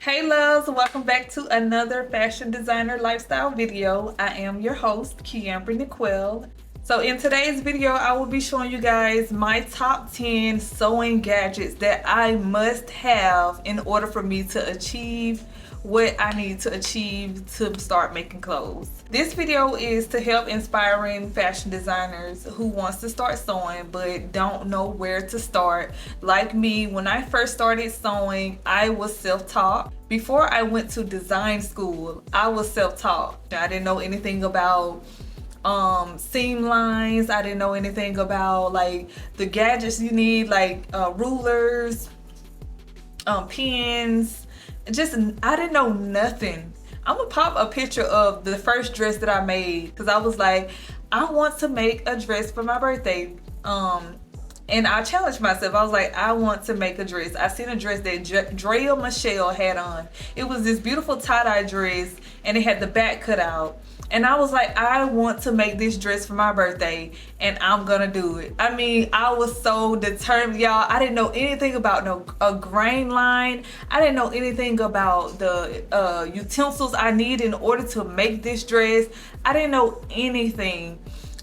Hey loves, welcome back to another fashion designer lifestyle video. I am your host, Kiamber Niquel. So in today's video, I will be showing you guys my top 10 sewing gadgets that I must have in order for me to achieve what I need to achieve to start making clothes. This video is to help inspiring fashion designers who wants to start sewing but don't know where to start. Like me, when I first started sewing, I was self-taught. Before I went to design school, I was self-taught. I didn't know anything about seam lines. I didn't know anything about like the gadgets you need, like rulers, pins. Just I didn't know nothing. I'm gonna pop a picture of the first dress that I made because I was like, I want to make a dress for my birthday. And I challenged myself. I was like, I want to make a dress. I seen a dress that Drea Michelle had on. It was this beautiful tie-dye dress and it had the back cut out. And I was like, I want to make this dress for my birthday and I'm gonna do it. I mean, I was so determined, y'all. I didn't know anything about a grain line. I didn't know anything about the utensils I need in order to make this dress. I didn't know anything.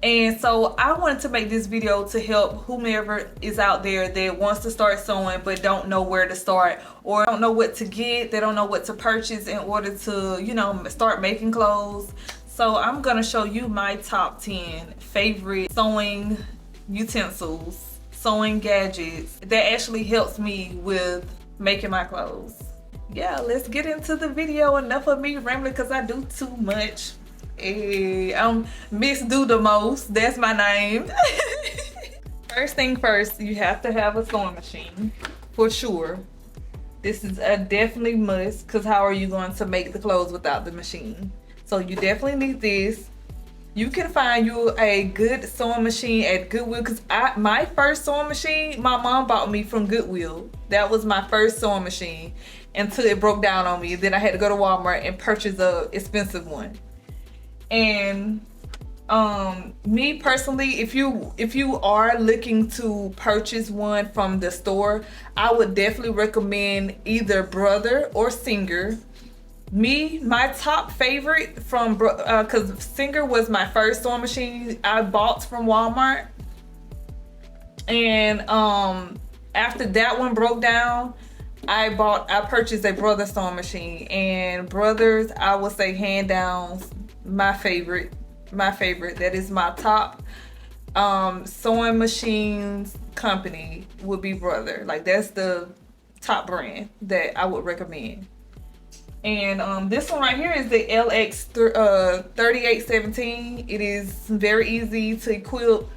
And so I wanted to make this video to help whomever is out there that wants to start sewing but don't know where to start or don't know what to get. They don't know what to purchase in order to, you know, start making clothes. So I'm gonna show you my top 10 favorite sewing utensils, sewing gadgets that actually helps me with making my clothes. Yeah, let's get into the video. Enough of me rambling because I do too much. Hey, I'm Miss Do the Most. That's my name. First thing first, you have to have a sewing machine for sure. This is a definitely must because how are you going to make the clothes without the machine? So you definitely need this. You can find you a good sewing machine at Goodwill because my first sewing machine, my mom bought me from Goodwill. That was my first sewing machine until it broke down on me. Then I had to go to Walmart and purchase a expensive one. And me personally, if you are looking to purchase one from the store, I would definitely recommend either Brother or Singer. My top favorite from because Singer was my first sewing machine I bought from Walmart, and after that one broke down, I purchased a Brother sewing machine. And Brothers, I would say hand down my favorite. That is my top sewing machines company would be Brother. Like that's the top brand that I would recommend. And this one right here is the LX 3817. It is very easy to equip,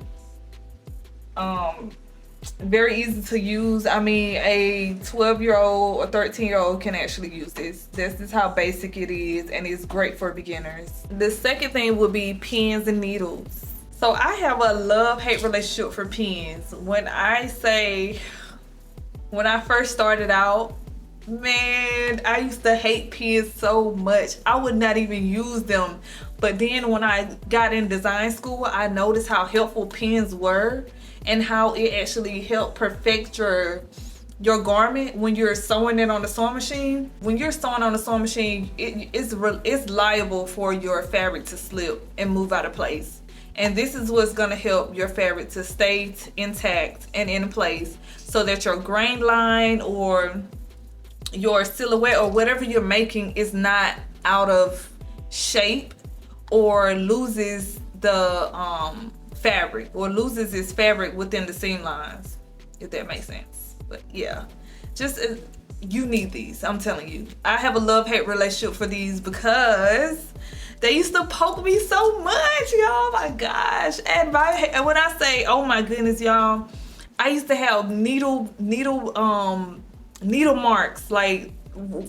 very easy to use. I mean, a 12-year-old or 13-year-old can actually use this. This is how basic it is, and it's great for beginners. The second thing would be pins and needles. So I have a love-hate relationship for pins. When I first started out, man, I used to hate pins so much. I would not even use them. But then when I got in design school, I noticed how helpful pins were and how it actually helped perfect your garment when you're sewing it on the sewing machine. When you're sewing on the sewing machine, it's liable for your fabric to slip and move out of place. And this is what's gonna help your fabric to stay intact and in place so that your grain line or your silhouette or whatever you're making is not out of shape or loses the fabric or loses its fabric within the seam lines, if that makes sense. But yeah, just you need these. I'm telling you, I have a love-hate relationship for these because they used to poke me so much, y'all. My gosh. And when I say, oh my goodness, y'all, I used to have needle marks, like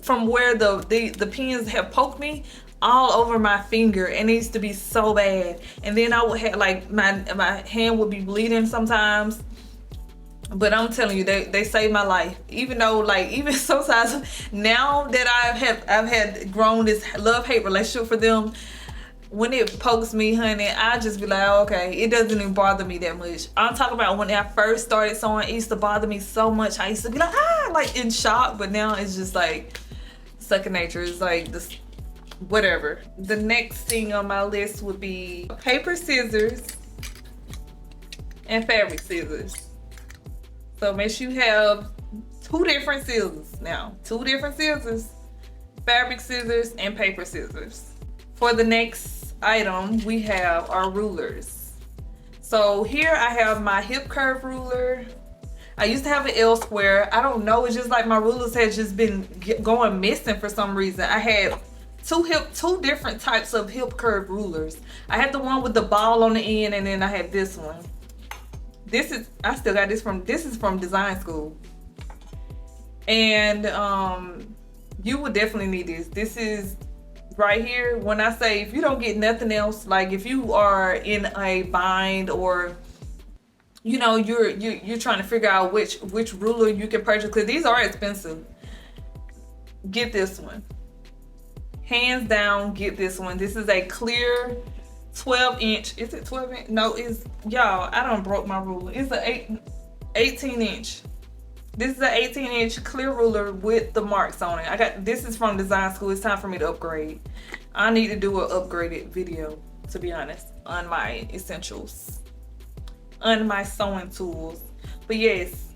from where the pins have poked me all over my finger, and it used to be so bad. And then I would have like my hand would be bleeding sometimes. But I'm telling you, they saved my life. Even though, like, even sometimes now that I've had grown this love-hate relationship for them, when it pokes me, honey, I just be like, oh, okay, it doesn't even bother me that much. I'm talking about when I first started sewing, it used to bother me so much. I used to be like, like in shock, but now it's just like second nature. It's like this, whatever. The next thing on my list would be paper scissors and fabric scissors. So make sure you have 2 different scissors now. 2 different scissors, fabric scissors and paper scissors. For the next item, we have our rulers. So here I have my hip curve ruler. I used to have an L square. I don't know, it's just like my rulers had just been going missing for some reason. I had two different types of hip curve rulers. I had the one with the ball on the end, and then I had this one. I still got this is from design school. And you would definitely need this. This is right here. When I say if you don't get nothing else, like if you are in a bind, or you know you're trying to figure out which ruler you can purchase, because these are expensive, get this one. Hands down, get this one. This is a clear 12-inch. Is it 12 inch? No, it's, y'all, I done broke my ruler. It's an 18-inch. This is an 18-inch clear ruler with the marks on it. This is from design school. It's time for me to upgrade. I need to do an upgraded video, to be honest, on my essentials, on my sewing tools. But yes,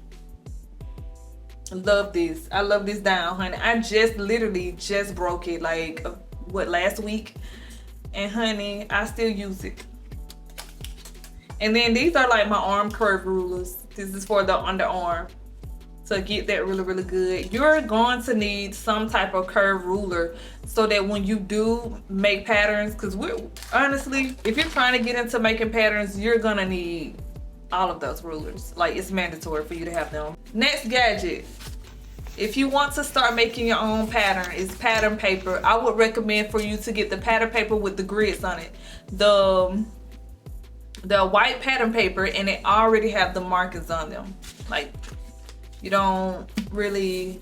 love this. I love this down, honey. I literally just broke it like last week, and honey, I still use it. And then these are like my arm curve rulers. This is for the underarm. To get that really, really good, you're going to need some type of curve ruler so that when you do make patterns, because honestly, if you're trying to get into making patterns, you're gonna need all of those rulers. Like, it's mandatory for you to have them. Next gadget, if you want to start making your own pattern, is pattern paper. I would recommend for you to get the pattern paper with the grids on it. The white pattern paper, and it already have the markings on them. Like, you don't really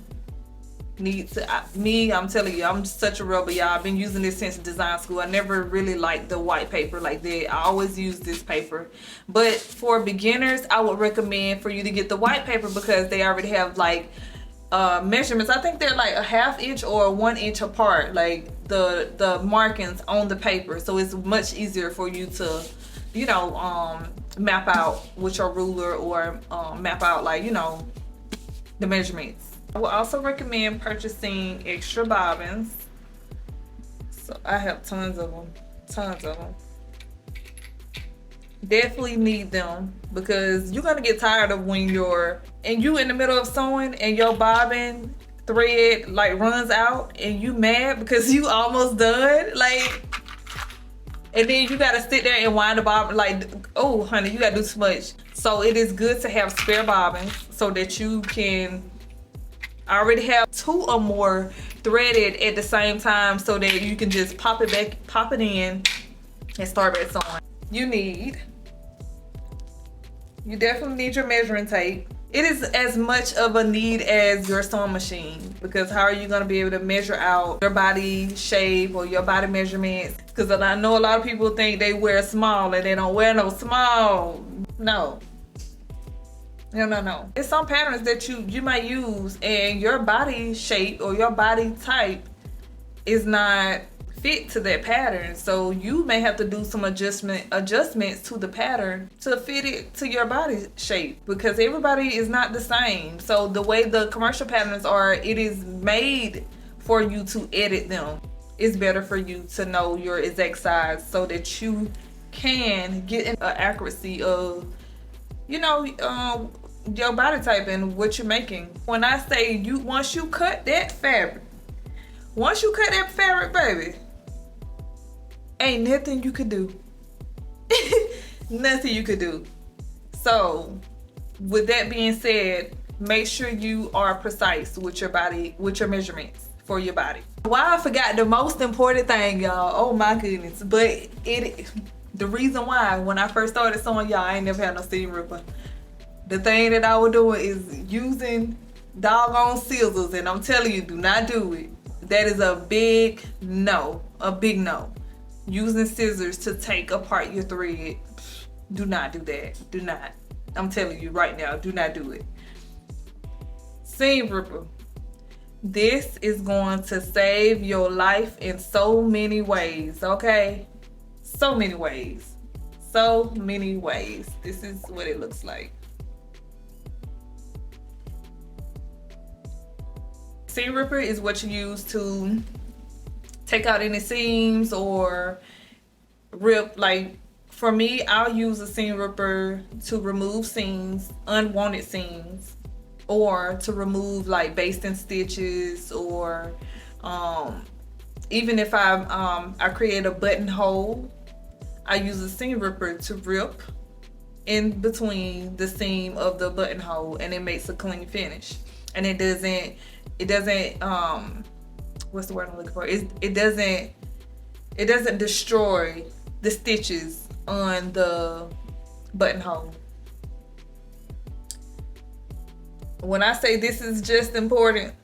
need to. I'm telling you, I'm such a rubber, y'all. I've been using this since design school. I never really liked the white paper like that. I always use this paper. But for beginners, I would recommend for you to get the white paper, because they already have like measurements. I think they're like a 1/2 inch or 1 inch apart, like the markings on the paper. So it's much easier for you to, you know, map out with your ruler, or map out, like, you know, the measurements. I will also recommend purchasing extra bobbins. So I have tons of them. Definitely need them, because you're gonna get tired of when you're in the middle of sewing and your bobbin thread like runs out, and you mad because you almost done, like, and then you gotta sit there and wind the bobbin, like, oh honey, you gotta do too much. So it is good to have spare bobbins so that you can already have 2 or more threaded at the same time, so that you can just pop it in and start back sewing. You definitely need your measuring tape. It is as much of a need as your sewing machine, because how are you going to be able to measure out your body shape or your body measurements? Because I know a lot of people think they wear small, and they don't wear no small. No. There's some patterns that you might use, and your body shape or your body type is not fit to that pattern. So you may have to do some adjustments to the pattern to fit it to your body shape, because everybody is not the same. So the way the commercial patterns are, it is made for you to edit them. It's better for you to know your exact size, so that you can get an accuracy of, you know, your body type and what you're making. When I say once you cut that fabric, baby, ain't nothing you could do. Nothing you could do. So with that being said, make sure you are precise with your body, with your measurements for your body. Why I forgot the most important thing, y'all. Oh my goodness. But the reason why, when I first started sewing, y'all, I ain't never had no seam ripper. The thing that I was doing is using doggone scissors, and I'm telling you, do not do it. That is a big no. A big no. Using scissors to take apart your thread. Do not do that. Do not. I'm telling you right now, do not do it. Seam ripper. This is going to save your life in so many ways, okay? So many ways. So many ways. This is what it looks like. Seam ripper is what you use to take out any seams or rip. Like for me, I'll use a seam ripper to remove seams, unwanted seams, or to remove like basting stitches, or even if I create a buttonhole, I use a seam ripper to rip in between the seam of the buttonhole, and it makes a clean finish. And it doesn't what's the word I'm looking for? It doesn't destroy the stitches on the buttonhole. When I say this is just important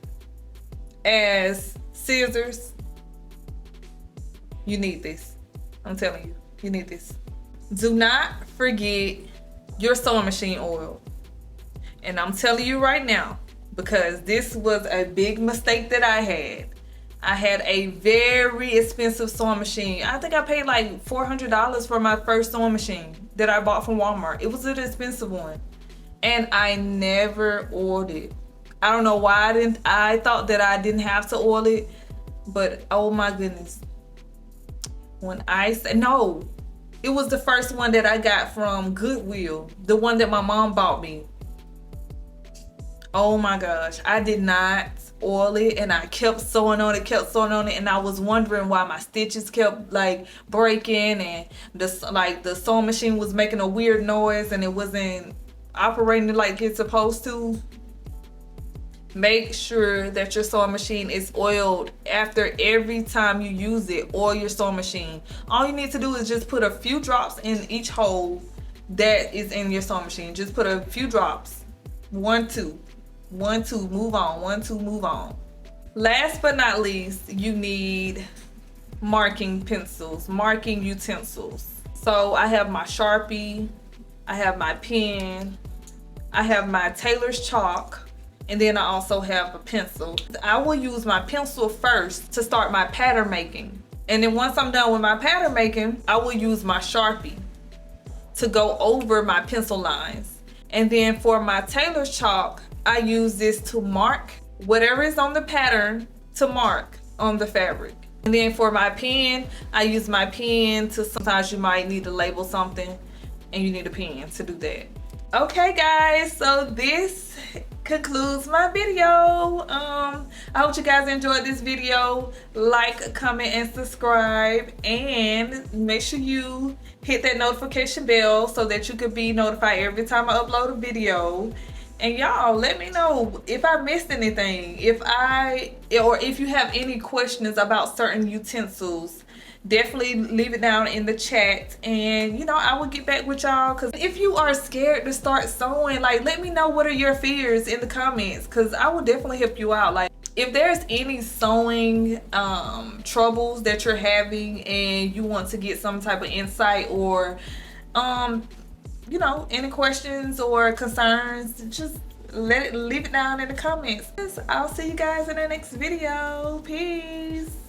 as scissors, you need this. I'm telling you, you need this. Do not forget your sewing machine oil. And I'm telling you right now, because this was a big mistake that I had. I had a very expensive sewing machine. I think I paid like $400 for my first sewing machine that I bought from Walmart. It was an expensive one. And I never oiled it. I don't know why I thought that I didn't have to oil it, but oh my goodness. When I say no, it was the first one that I got from Goodwill, the one that my mom bought me. Oh my gosh, I did not oil it, and I kept sewing on it, and I was wondering why my stitches kept like breaking, and the sewing machine was making a weird noise and it wasn't operating like it's supposed to. Make sure that your sewing machine is oiled after every time you use it. Oil your sewing machine. All you need to do is just put a few drops in each hole that is in your sewing machine. Just put a few drops. 1, 2. 1, 2, move on. 1, 2, move on. Last but not least, you need marking pencils, marking utensils. So I have my Sharpie, I have my pen, I have my tailor's chalk, and then I also have a pencil. I will use my pencil first to start my pattern making. And then once I'm done with my pattern making, I will use my Sharpie to go over my pencil lines. And then for my tailor's chalk, I use this to mark whatever is on the pattern, to mark on the fabric. And then for my pen, I use my pen to, sometimes you might need to label something and you need a pen to do that. Okay guys, so this concludes my video. I hope you guys enjoyed this video. Like, comment, and subscribe, and make sure you hit that notification bell so that you could be notified every time I upload a video. And y'all, let me know if I missed anything, or if you have any questions about certain utensils. Definitely leave it down in the chat, and you know, I will get back with y'all. Because if you are scared to start sewing, like, let me know what are your fears in the comments, because I will definitely help you out. Like, if there's any sewing troubles that you're having and you want to get some type of insight, or you know, any questions or concerns, just leave it down in the comments. I'll see you guys in the next video. Peace.